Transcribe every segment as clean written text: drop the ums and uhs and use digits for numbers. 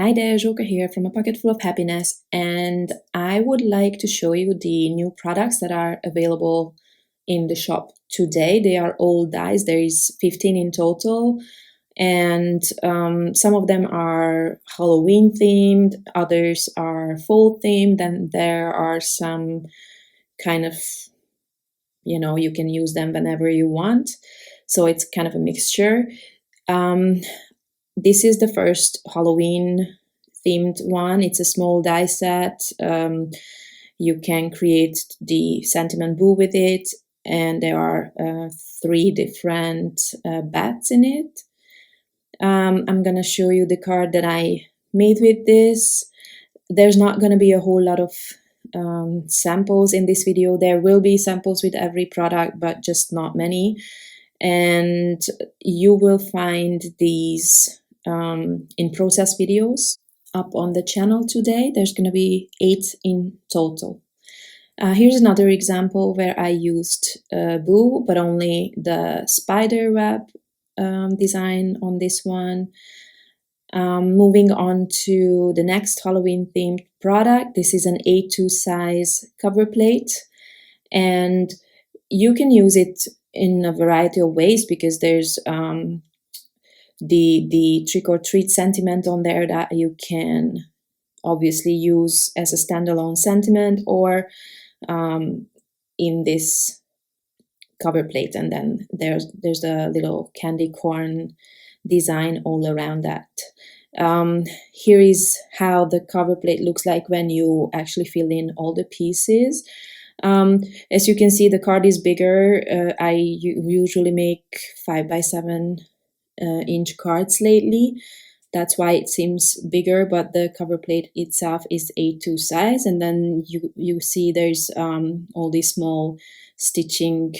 Hi there, Joker here from A Pocket Full of Happiness, and I would like to show you the new products that are available in the shop today. They are all dyes. There is 15 in total, and some of them are Halloween themed, others are fall themed, and there are some kind of, you can use them whenever you want. So it's kind of a mixture. This is the first Halloween themed one. It's a small die set. You can create the sentiment boo with it, and there are 3 different bats in it. I'm gonna show you the card that I made with this. There's not gonna be a whole lot of samples in this video. There will be samples with every product, but just not many. And you will find these in process videos up on the channel today. There's going to be 8 in total. Here's another example where I used boo, but only the spider web design on this one. Moving on to the next Halloween themed product. This is an A2 size cover plate, and you can use it in a variety of ways because there's the trick-or-treat sentiment on there that you can obviously use as a standalone sentiment or in this cover plate, and then there's a little candy corn design all around that. Here is how the cover plate looks like when you actually fill in all the pieces. As you can see, the card is bigger. I usually make 5x7 inch cards lately. That's why it seems bigger, but the cover plate itself is A2 size, and then you see there's all these small stitching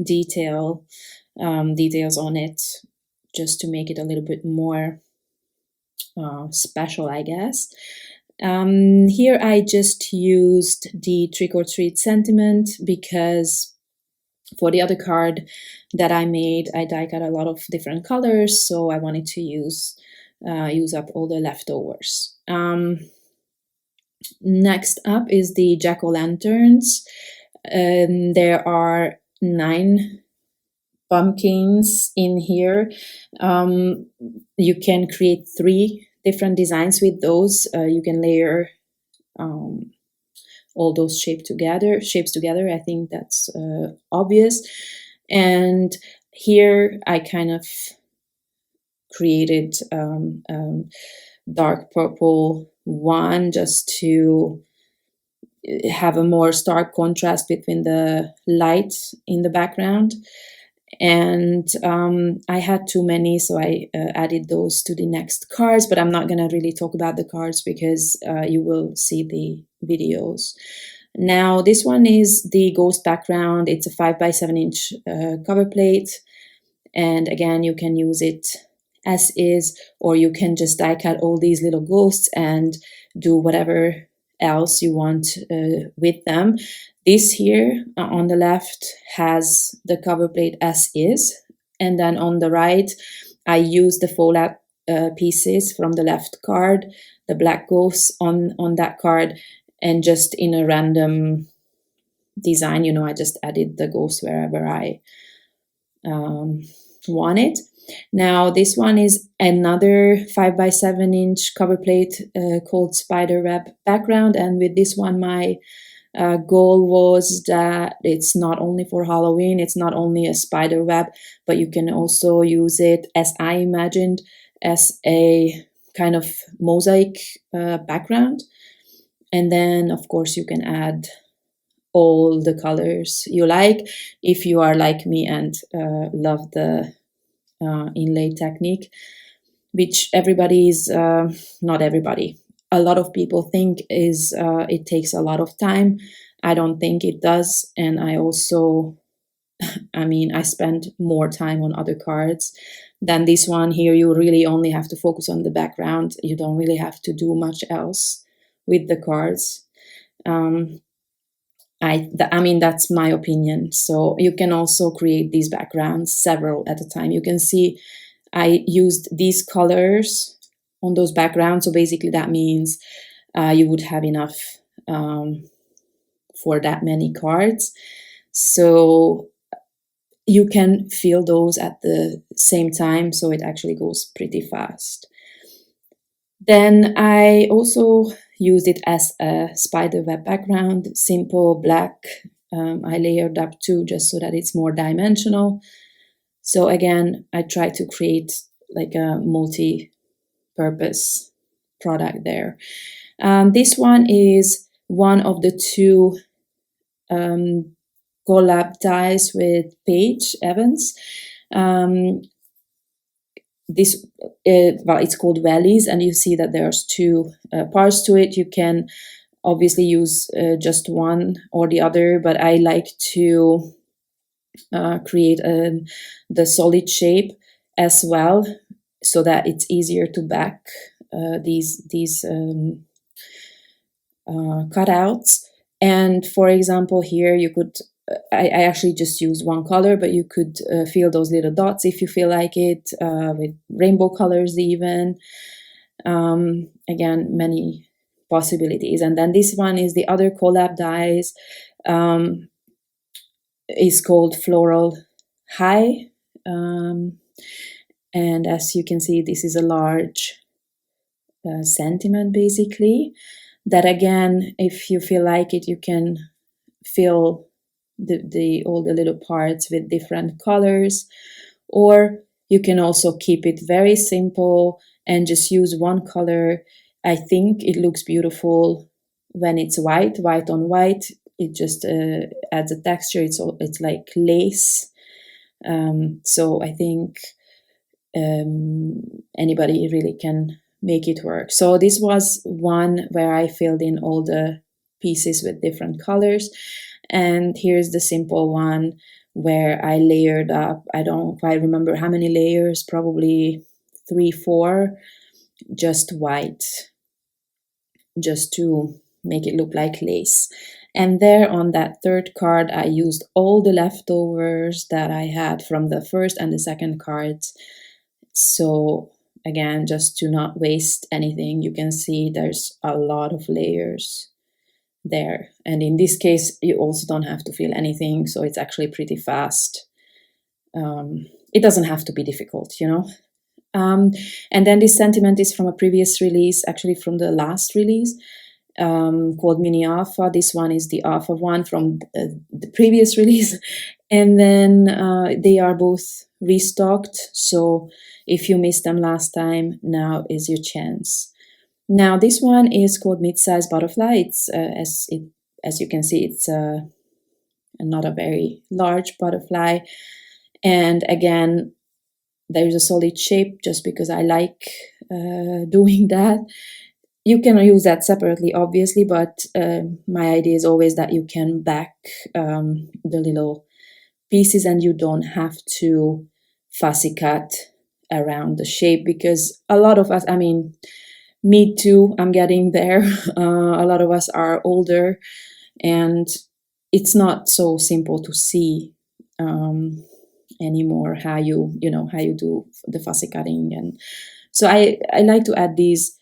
details on it, just to make it a little bit more special, I guess. Here I just used the trick-or-treat sentiment because for the other card that I made, I die cut a lot of different colors, so I wanted to use up all the leftovers. Next up is the jack-o'-lanterns. There are 9 pumpkins in here. You can create 3 different designs with those. You can layer all those shapes together. I think that's obvious. And here I kind of created dark purple one just to have a more stark contrast between the light in the background. And I had too many, so I added those to the next cards, but I'm not going to really talk about the cards because you will see the videos. Now this one is the ghost background. It's a 5x7 inch cover plate, and again you can use it as is, or you can just die cut all these little ghosts and do whatever else you want with them. This here on the left has the cover plate as is, and then on the right I use the fallout pieces from the left card, the black ghosts on that card, and just in a random design, I just added the ghost wherever I want it. Now this one is another 5x7 inch cover plate called spider web background, and with this one my goal was that it's not only for Halloween, it's not only a spider web, but you can also use it, as I imagined, as a kind of mosaic background. And then of course you can add all the colors you like if you are like me and love the inlay technique, which not everybody, a lot of people think is it takes a lot of time. I don't think it does, and I also I spend more time on other cards than this one. Here you really only have to focus on the background. You don't really have to do much else with the cards. That's my opinion. So you can also create these backgrounds several at a time. You can see I used these colors on those backgrounds. So basically that means you would have enough for that many cards. So you can fill those at the same time, so it actually goes pretty fast. Then I also used it as a spider web background, simple black. I layered up too, just so that it's more dimensional. So again, I try to create like a multi-purpose product there. This one is one of the two collab dies with Paige Evans. This well, it's called Valleys, and you see that there's two parts to it. You can obviously use just one or the other, but I like to create the solid shape as well, so that it's easier to back these cutouts. And for example, here you could I actually just use one color, but you could fill those little dots if you feel like it, with rainbow colors even. Again, many possibilities. And then this one is the other collab dies, is called Floral High. And as you can see, this is a large sentiment basically, that again, if you feel like it, you can fill all the little parts with different colors, or you can also keep it very simple and just use one color. I think it looks beautiful when it's white on white. It just adds a texture. It's like lace. So I think anybody really can make it work. So this was one where I filled in all the pieces with different colors. And here's the simple one where I layered up. I don't quite remember how many layers, probably 3, 4, just white, just to make it look like lace. And there on that third card, I used all the leftovers that I had from the first and the second cards. So again, just to not waste anything, you can see there's a lot of layers there. And in this case, you also don't have to fill anything, so it's actually pretty fast. It doesn't have to be difficult, you know. And then this sentiment is from a previous release, actually from the last release, called Mini Alpha. This one is the Alpha one from the previous release. And then they are both restocked, so if you missed them last time, now is your chance. Now this one is called Midsized Butterfly. It's as you can see, it's not a very large butterfly, and again, there is a solid shape just because I like doing that. You can use that separately, obviously, but my idea is always that you can back the little pieces and you don't have to fussy cut around the shape, because a lot of us, I mean, me too, I'm getting there. A lot of us are older and it's not so simple to see anymore how you do the fussy cutting. And so I like to add these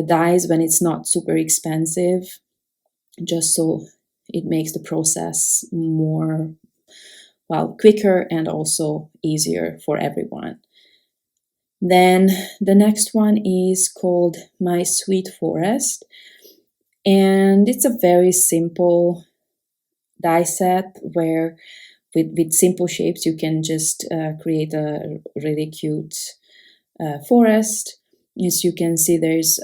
dies when it's not super expensive, just so it makes the process more, well, quicker and also easier for everyone. Then the next one is called My Sweet Forest, and it's a very simple die set where with simple shapes you can just create a really cute forest. As you can see, there's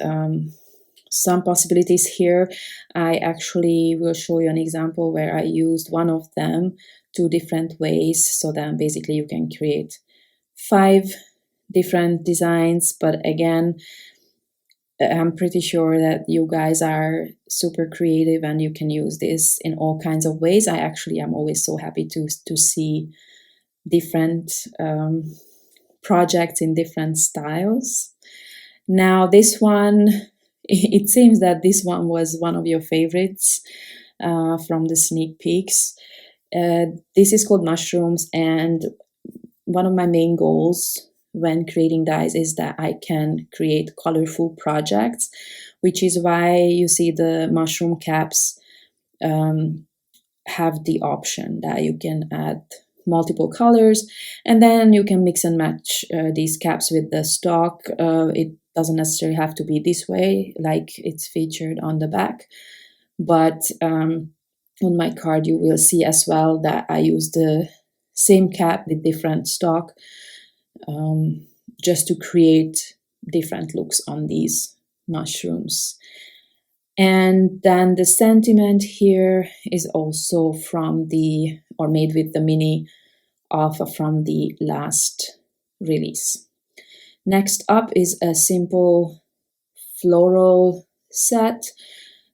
some possibilities here. I actually will show you an example where I used one of them 2 different ways, so then basically you can create 5 different designs. But again, I'm pretty sure that you guys are super creative and you can use this in all kinds of ways. I actually am always so happy to see different projects in different styles. Now this one, it seems that this one was one of your favorites from the sneak peeks. This is called Mushrooms, and one of my main goals when creating dies is that I can create colorful projects, which is why you see the mushroom caps have the option that you can add multiple colors, and then you can mix and match these caps with the stock. It doesn't necessarily have to be this way like it's featured on the back, but on my card you will see as well that I use the same cap with different stock, just to create different looks on these mushrooms. And then the sentiment here is also from made with the mini alpha from the last release. Next up is a simple floral set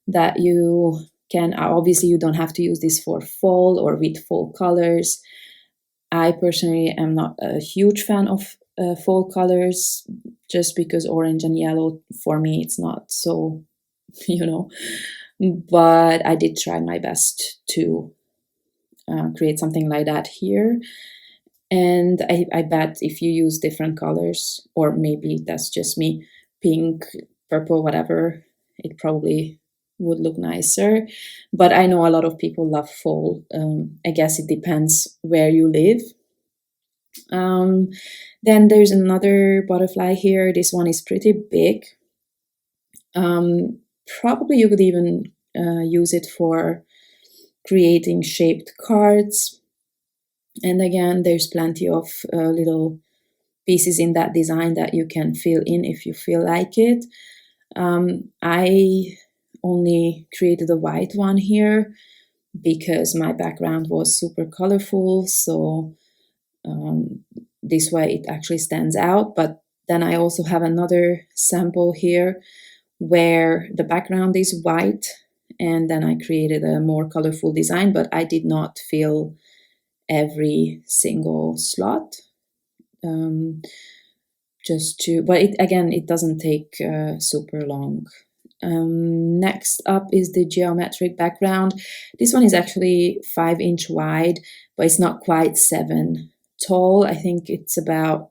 that you can, obviously you don't have to use this for fall or with fall colors. I personally am not a huge fan of fall colors, just because orange and yellow, for me, it's not so, but I did try my best to create something like that here. And I bet if you use different colors, or maybe that's just me, pink, purple, whatever, it probably would look nicer. But I know a lot of people love fall. I guess it depends where you live. Then there's another butterfly here. This one is pretty big. Probably you could even use it for creating shaped cards. And again, there's plenty of little pieces in that design that you can fill in if you feel like it. I only created a white one here because my background was super colorful, so this way it actually stands out. But then I also have another sample here where the background is white, and then I created a more colorful design, but I did not fill every single slot. But it doesn't take super long. Next up is the geometric background. This one is actually 5-inch wide, but it's not quite 7 tall. I think it's about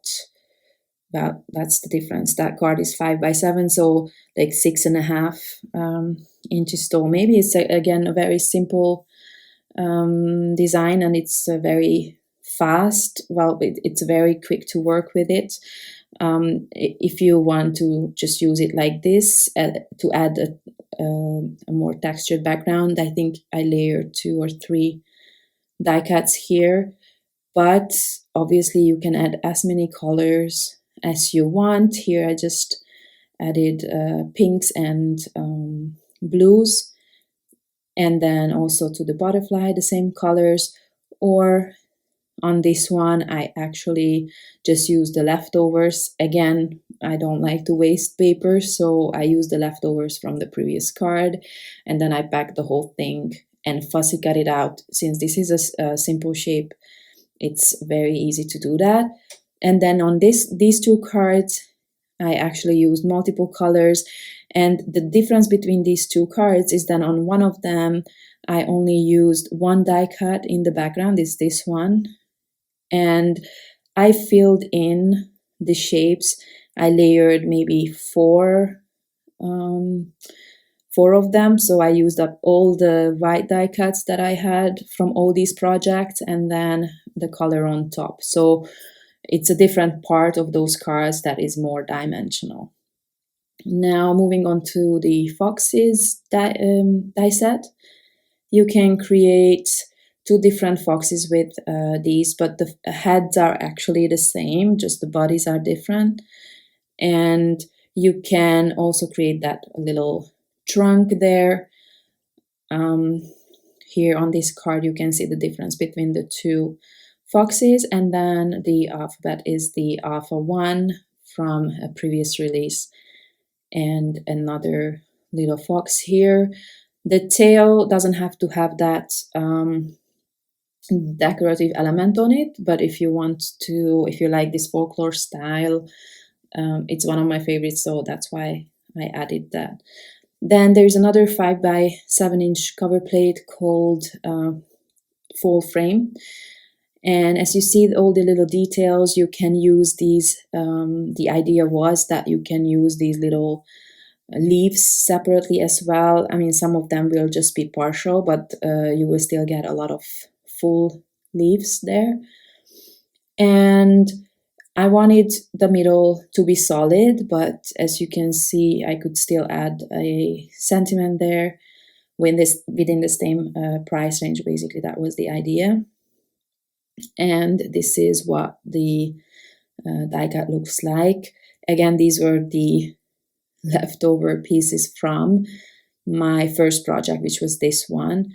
that's the difference. That card is 5 by 7, so like 6.5 inches tall. Maybe it's again a very simple design, and it's very fast. Well, it's very quick to work with it. If you want to just use it like this to add a more textured background, I think I layered 2 or 3 die cuts here. But obviously you can add as many colors as you want. Here I just added pinks and blues, and then also to the butterfly the same colors. Or on this one I actually just used the leftovers. Again, I don't like to waste paper, so I used the leftovers from the previous card, and then I packed the whole thing and fussy cut it out. Since this is a simple shape, it's very easy to do that. And then on these 2 cards I actually used multiple colors, and the difference between these 2 cards is that on one of them I only used 1 die cut in the background, is this one, and I filled in the shapes. I layered maybe 4 of them, so I used up all the white die cuts that I had from all these projects, and then the color on top. So it's a different part of those cards that is more dimensional. Now moving on to the foxes die set. You can create 2 different foxes with these, but the heads are actually the same, just the bodies are different. And you can also create that little trunk there. Here on this card you can see the difference between the 2 foxes, and then the alphabet is the alpha 1 from a previous release, and another little fox here. The tail doesn't have to have that decorative element on it, but if you like this folklore style, it's one of my favorites, so that's why I added that. Then there's another 5 by 7 inch cover plate called Fall Frame, And as you see all the little details, you can use these, the idea was that you can use these little leaves separately as well. I mean, some of them will just be partial, but you will still get a lot of full leaves there. And I wanted the middle to be solid, but as you can see, I could still add a sentiment there within the same price range. Basically, that was the idea. And this is what the die cut looks like. Again, these were the leftover pieces from my first project, which was this one.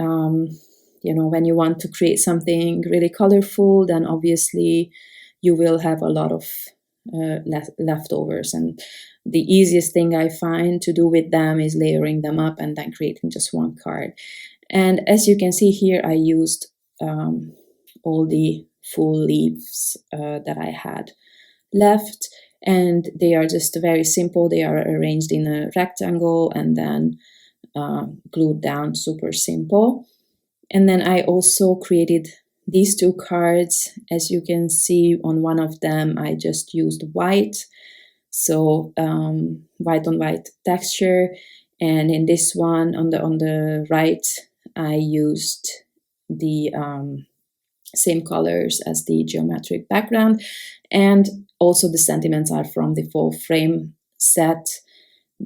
When you want to create something really colorful, then obviously you will have a lot of leftovers. And the easiest thing I find to do with them is layering them up and then creating just one card. And as you can see here, I used all the full leaves that I had left, and they are just very simple. They are arranged in a rectangle and then glued down, super simple. And then I also created these two cards. As you can see, on one of them I just used white, so white on white texture, and in this one on the right I used the same colors as the geometric background. And also the sentiments are from the full frame set.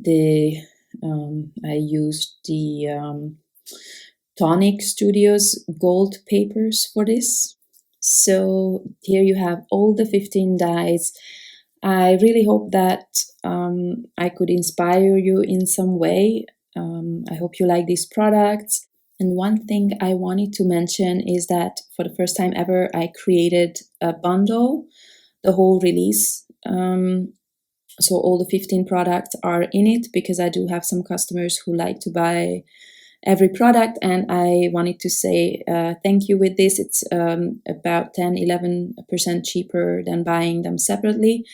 I used the Tonic Studios gold papers for this. So here you have all the 15 dies. I really hope that I could inspire you in some way. I hope you like these products. And one thing I wanted to mention is that for the first time ever, I created a bundle, the whole release. So all the 15 products are in it, because I do have some customers who like to buy every product, and I wanted to say thank you with this. It's about 10-11% cheaper than buying them separately,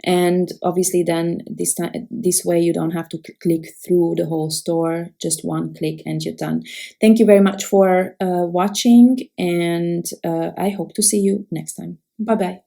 and obviously then this way you don't have to click through the whole store, just one click and you're done. Thank you very much for watching, and I hope to see you next time. Bye bye.